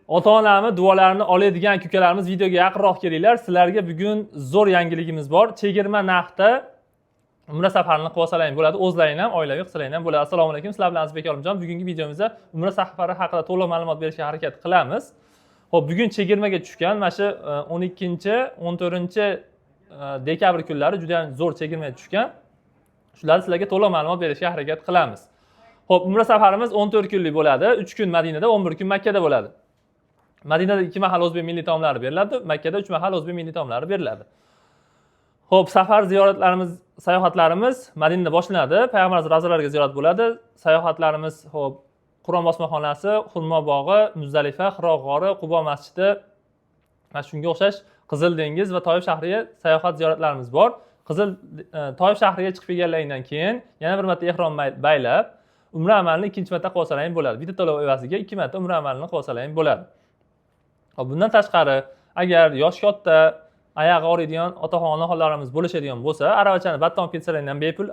Ota-onami duolarini oladigan kukalarimiz videoga yaqinroq kelinglar. Sizlarga bugun zo'r yangiligimiz bor. Chegirma narxda Umra safarini qilib olsalaring bo'ladi. O'zlaring ham, oilaviy qilsalaring ham bo'ladi. Assalomu alaykum. Sizlar bilan Azizbek Olimjon. Bugungi videomizda Umra safari haqida to'liq ma'lumot berishga harakat qilamiz. Xo'p, bugun chegirmaga tushgan mana shu 12-14 dekabr kunlari juda ham zo'r chegirmaga tushgan. Shularni sizlarga to'liq ma'lumot berishga harakat qilamiz. Xo'p, Umra safarimiz 14 kunlik bo'ladi. 3 kun Madinada, 11 kun Makka da bo'ladi. Madinada 2 mahal o'zbek milliy taomlari beriladi, Makkada 3 mahal o'zbek milliy taomlari beriladi. Xo'p, safar ziyoratlarimiz, sayohatlarimiz Madinada boshlanadi. Payg'ambarimiz ravzalariga ziyorat bo'ladi. Sayohatlarimiz xo'p, Qur'on bosmaxonasi, Xurmo bog'i, Muzdalifa, Hiro g'ori, Qubo masjidi, mana shunga o'xshash Qizil dengiz va Toyib shahriga sayohat ziyoratlarimiz bor. Toyib shahriga chiqib kelgandan keyin yana bir marta ehrom baylab, umra amalini ikkinchi marta qilib olsalaring bo'ladi. Bitta to'lov evaziga 2 marta umra amalini qilib olsalaring bo'ladi. Bundan tashqari, agar yosh katta, oyog'i og'riydigan ota-onalarimiz bo'lishadigan bo'lsa, aravachani battan olib ketsalaring ham bepul,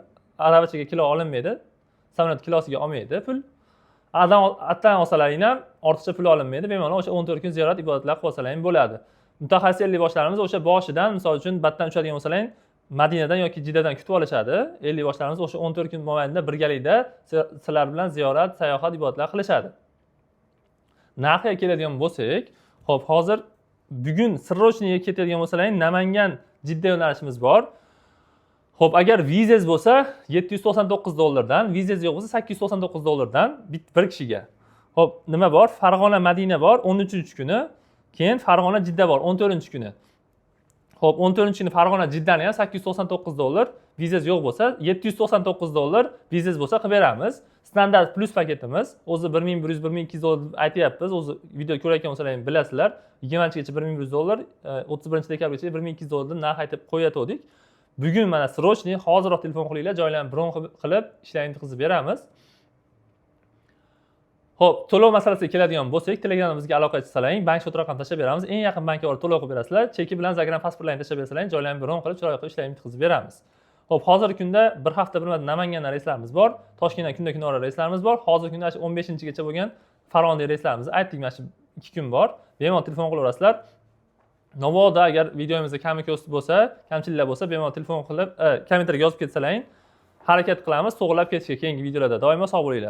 aravachaga kilo olinmaydi. Samolyot kilosiga olmaydi pul. Atdan olsalaring ham ortiqcha pul olinmaydi. Bemalol o'sha 14 kun ziyorat ibodatlar qilib olsalaring bo'ladi. Mutaxassis ellikboshlarimiz o'sha boshidan, misol uchun battan uchadigan bo'lsalaring, Madinadan yoki Jiddadan kutib olishadi. Ellikboshlarimiz o'sha 14 kun mobaynida birgalikda sizlar bilan ziyorat, sayohat, ibodatlar qilishadi. Narxiga keladigan bo'lsak, xo'p, hozir bugun Sirrochniga ketadigan bo'lsalaring, Namangan Jidda yo'nalishimiz bor. Xo'p, agar vizangiz bo'lsa $799 dan, vizangiz yo'q bo'lsa $899 bir kishiga. Xo'p, nima bor? Farg'ona Madina bor 13-kuni, keyin Farg'ona Jidda bor 14-kuni. Xo'p, 14-kuni Farg'ona Jiddani ham $899, vizangiz yo'q bo'lsa $799, vizangiz bo'lsa qilib beramiz. Standart plus paketimiz o'zi $1100-1200 aytyapmiz. O'zi video ko'rayotgan bo'lsalaring bilasizlar. 20-gacha $1100, 31-dekabrgacha $1200 narx aytib qo'yatdik. Bugun mana Sirrochniy hozirroq telefon qilinglar, joylarni bron qilib ishlarini bitkazib beramiz. Xo'p, to'lov masalasiga keladigan bo'lsak, Telegramimizga aloqa qilsalaring, bank shot raqam tashlab beramiz. Eng yaqin bankka borib to'lov qilib berasizlar. Cheki bilan Zagram pasportlarini tashlab bersalaring, joylarni bron qilib, chiroyli qilib ishlarini bitkazib beramiz. Xo'p, hozirgi kunda bir hafta bir marta Namangandan reyslarimiz bor, Toshkentdan kunda ora reyslarimiz bor. Hozirgi kunda 15-gacha bo'lgan Farg'ona reyslarimiz aytdik, mana shu 2 kun bor. Bemalol telefon qilaverasizlar. Navoda agar videomizda kamchiliklar bo'lsa, bemalol telefon qilib, kommentariyga yozib ketsalaring, harakat qilamiz, to'g'rilab ketishga keyingi videolarda. Doimo sog' bo'linglar.